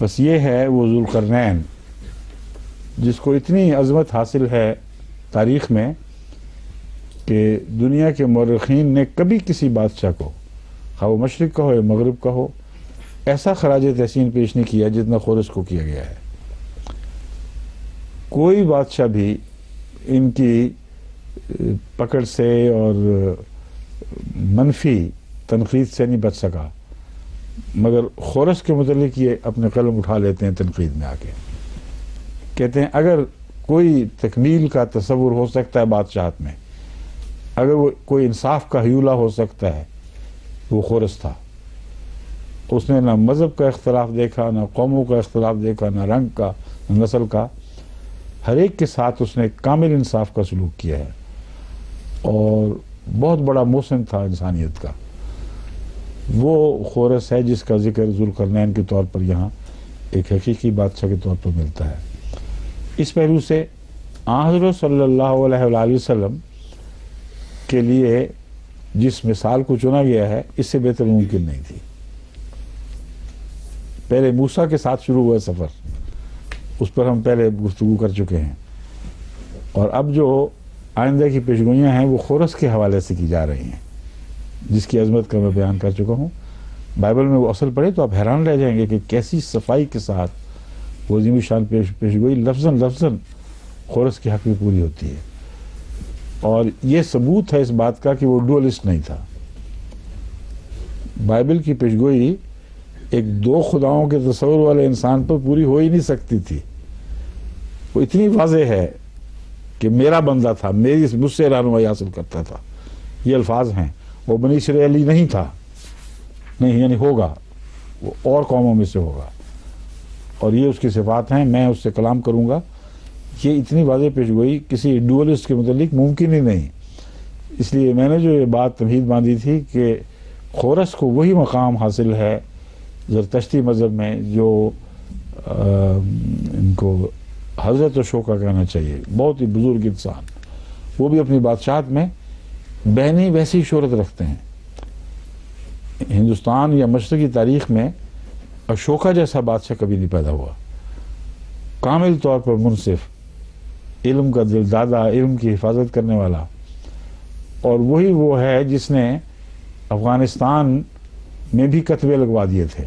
بس یہ ہے وہ ذوالقرنین جس کو اتنی عظمت حاصل ہے تاریخ میں کہ دنیا کے مورخین نے کبھی کسی بادشاہ کو، خواہ وہ مشرق کا ہو یا مغرب کا ہو، ایسا خراج تحسین پیش نہیں کیا جتنا خورس کو کیا گیا ہے۔ کوئی بادشاہ بھی ان کی پکڑ سے اور منفی تنقید سے نہیں بچ سکا، مگر خورس کے متعلق یہ اپنے قلم اٹھا لیتے ہیں تنقید میں آ کے، کہتے ہیں اگر کوئی تکمیل کا تصور ہو سکتا ہے بادشاہت میں، اگر وہ کوئی انصاف کا حیولہ ہو سکتا ہے، وہ خورس تھا۔ اس نے نہ مذہب کا اختلاف دیکھا، نہ قوموں کا اختلاف دیکھا، نہ رنگ کا، نہ نسل کا، ہر ایک کے ساتھ اس نے کامل انصاف کا سلوک کیا ہے اور بہت بڑا محسن تھا انسانیت کا۔ وہ خورس ہے جس کا ذکر ذوالقرنین کے طور پر یہاں ایک حقیقی بادشاہ کے طور پر ملتا ہے۔ اس پہلو سے حضرت صلی اللہ علیہ وآلہ وسلم کے لیے جس مثال کو چنا گیا ہے اس سے بہتر ممکن نہیں تھی۔ پہلے موسیٰ کے ساتھ شروع ہوا سفر، اس پر ہم پہلے گفتگو کر چکے ہیں، اور اب جو آئندہ کی پیشگوئیاں ہیں وہ خورس کے حوالے سے کی جا رہی ہیں، جس کی عظمت کا میں بیان کر چکا ہوں۔ بائبل میں وہ اصل پڑھے تو آپ حیران رہ جائیں گے کہ کیسی صفائی کے ساتھ وہ عظیم شان پیشگوئی لفظاً لفظاً خورس کے حق میں پوری ہوتی ہے، اور یہ ثبوت ہے اس بات کا کہ وہ ڈوئلسٹ نہیں تھا۔ بائبل کی پیشگوئی ایک دو خداؤں کے تصور والے انسان پر پوری ہو ہی نہیں سکتی تھی۔ وہ اتنی واضح ہے کہ میرا بندہ تھا، مجھ سے رہنمائی حاصل کرتا تھا، یہ الفاظ ہیں۔ وہ بنی اسرائیلی نہیں تھا، نہیں، یعنی ہوگا، وہ اور قوموں میں سے ہوگا، اور یہ اس کی صفات ہیں، میں اس سے کلام کروں گا۔ یہ اتنی واضح پیشگوئی کسی ڈوئلسٹ کے متعلق ممکن ہی نہیں۔ اس لیے میں نے جو یہ بات تمہید باندھی تھی کہ خورس کو وہی مقام حاصل ہے زرتشتی مذہب میں جو ان کو حضرت شوقہ کہنا چاہیے، بہت ہی بزرگ انسان، وہ بھی اپنی بادشاہت میں بہنی ویسی شہرت رکھتے ہیں۔ ہندوستان یا مشرقی تاریخ میں اشوکا جیسا بادشاہ کبھی نہیں پیدا ہوا، کامل طور پر منصف، علم کا دل دادا، علم کی حفاظت کرنے والا، اور وہی وہ ہے جس نے افغانستان میں بھی کتبے لگوا دیے تھے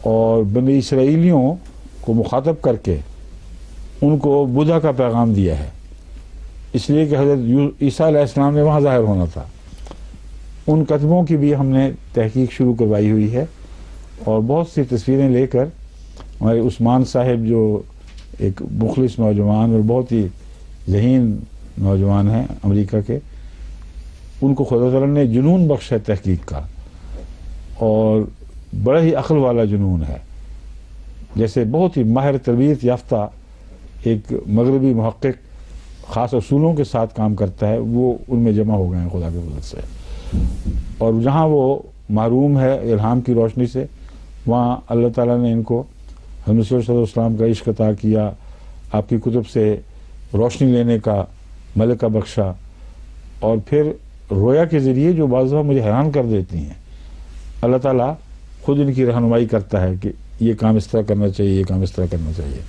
اور بنی اسرائیلیوں کو مخاطب کر کے ان کو بدھا کا پیغام دیا ہے، اس لیے کہ حضرت عیسیٰ علیہ السلام نے وہاں ظاہر ہونا تھا۔ ان کتبوں کی بھی ہم نے تحقیق شروع کروائی ہوئی ہے، اور بہت سی تصویریں لے کر ہمارے عثمان صاحب جو ایک مخلص نوجوان اور بہت ہی ذہین نوجوان ہیں امریکہ کے، ان کو خدا تعالیٰ نے جنون بخش ہے تحقیق کا، اور بڑا ہی عقل والا جنون ہے۔ جیسے بہت ہی ماہر تربیت یافتہ ایک مغربی محقق خاص اصولوں کے ساتھ کام کرتا ہے، وہ ان میں جمع ہو گئے ہیں خدا کے فضل سے، اور جہاں وہ محروم ہے الہام کی روشنی سے، وہاں اللہ تعالیٰ نے ان کو حضرت صلی اللہ علیہ وسلم کا عشق عطا کیا، آپ کی کتب سے روشنی لینے کا ملکہ بخشا، اور پھر رویا کے ذریعے جو بعض دفعہ مجھے حیران کر دیتی ہیں، اللہ تعالیٰ خود ان کی رہنمائی کرتا ہے کہ یہ کام اس طرح کرنا چاہیے، یہ کام اس طرح کرنا چاہیے،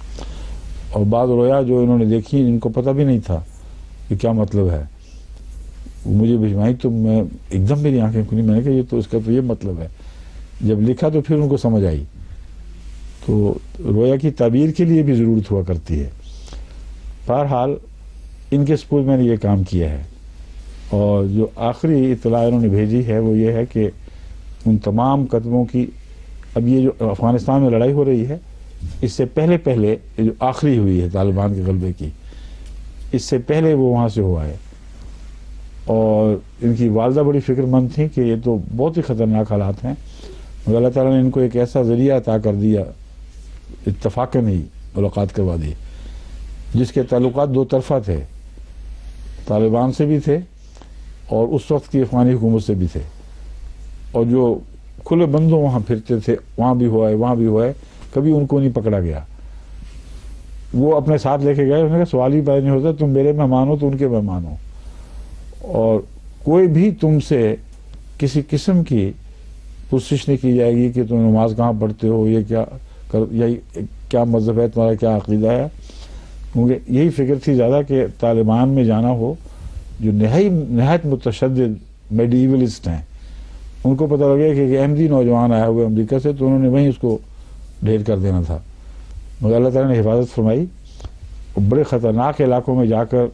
اور بعض رویا جو انہوں نے دیکھی ان کو پتہ بھی نہیں تھا کہ کیا مطلب ہے، مجھے بھجوائی تو میں ایک دم میری آنکھیں کھلی، میں نے کہا یہ تو اس کا تو یہ مطلب ہے، جب لکھا تو پھر ان کو سمجھ آئی۔ تو رویا کی تعبیر کے لیے بھی ضرورت ہوا کرتی ہے۔ بہرحال ان کے سپرد میں نے یہ کام کیا ہے، اور جو آخری اطلاع انہوں نے بھیجی ہے وہ یہ ہے کہ ان تمام کتبوں کی، اب یہ جو افغانستان میں لڑائی ہو رہی ہے، اس سے پہلے جو آخری ہوئی ہے طالبان کے غلبے کی، اس سے پہلے وہ وہاں سے ہوا ہے، اور ان کی والدہ بڑی فکر مند تھیں کہ یہ تو بہت ہی خطرناک حالات ہیں، مگر اللہ تعالیٰ نے ان کو ایک ایسا ذریعہ عطا کر دیا، اتفاقاً ہی ملاقات کروا دی، جس کے تعلقات دو طرفہ تھے، طالبان سے بھی تھے اور اس وقت کی افغانی حکومت سے بھی تھے، اور جو کھلے بندوں وہاں پھرتے تھے، وہاں بھی ہوا ہے، وہاں بھی ہوا ہے، کبھی ان کو نہیں پکڑا گیا۔ وہ اپنے ساتھ لے کے گئے، انہوں نے کہا سوال ہی پیدا نہیں ہوتا، تم میرے مہمان ہو تو ان کے مہمان ہو، اور کوئی بھی تم سے کسی قسم کی پرسش نہیں کی جائے گی کہ تم نماز کہاں پڑھتے ہو، یہ کیا یہی کیا مذہب ہے تمہارا، کیا عقیدہ ہے. کیونکہ یہی فکر تھی زیادہ کہ طالبان میں جانا ہو جو نہایت متشدد میڈیولسٹ ہیں. ان کو پتہ لگا کہ ایک احمدی نوجوان آیا ہوئے امریکہ سے، تو انہوں نے وہیں اس کو ڈھیر کر دینا تھا. مگر اللہ تعالیٰ نے حفاظت فرمائی. بڑے خطرناک علاقوں میں جا کر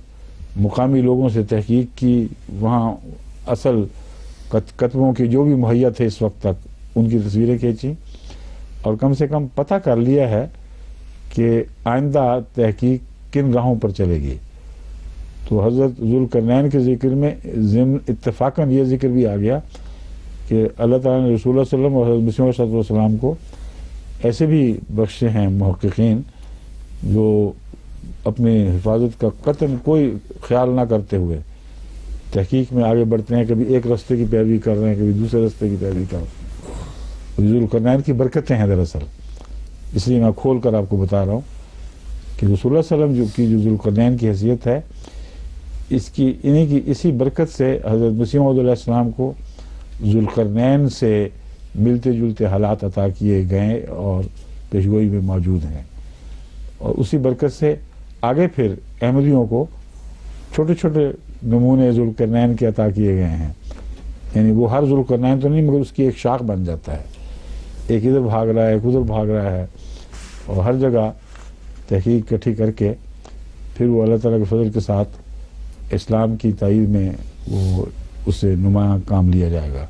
مقامی لوگوں سے تحقیق کی، وہاں اصل کتبوں کی جو بھی مہیا تھے اس وقت تک ان کی تصویریں کھینچیں، اور کم سے کم پتہ کر لیا ہے کہ آئندہ تحقیق کن راہوں پر چلے گی. تو حضرت ذوالقرنین کے ذکر میں اتفاقاً یہ ذکر بھی آ گیا کہ اللہ تعالیٰ نے رسول اللہ صلی اللہ علیہ وسلم اور حضرت مسیح علیہ السلام کو ایسے بھی بخشے ہیں محققین جو اپنی حفاظت کا قطعاً کوئی خیال نہ کرتے ہوئے تحقیق میں آگے بڑھتے ہیں. کبھی ایک راستے کی پیروی کر رہے ہیں، کبھی دوسرے راستے کی پیروی کر رہے ہیں. ذوالقرنین کی برکتیں ہیں دراصل، اس لیے میں کھول کر آپ کو بتا رہا ہوں کہ رسول اللہ صلی اللہ علیہ وسلم جو ذوالقرنین کی حیثیت ہے، انہی کی اسی برکت سے حضرت مسیح موعود علیہ السلام کو ذوالقرنین سے ملتے جلتے حالات عطا کیے گئے اور پیشگوئی میں موجود ہیں. اور اسی برکت سے آگے پھر احمدیوں کو چھوٹے چھوٹے نمونے ذوالقرنین کے عطا کیے گئے ہیں. یعنی وہ ہر ذوالقرنین تو نہیں، مگر اس کی ایک شاخ بن جاتا ہے. ایک ادھر بھاگ رہا ہے، ایک ادھر بھاگ رہا ہے، اور ہر جگہ تحقیق اکٹھی کر کے پھر وہ اللہ تعالیٰ کے فضل کے ساتھ اسلام کی تائید میں وہ اسے نمایاں کام لیا جائے گا.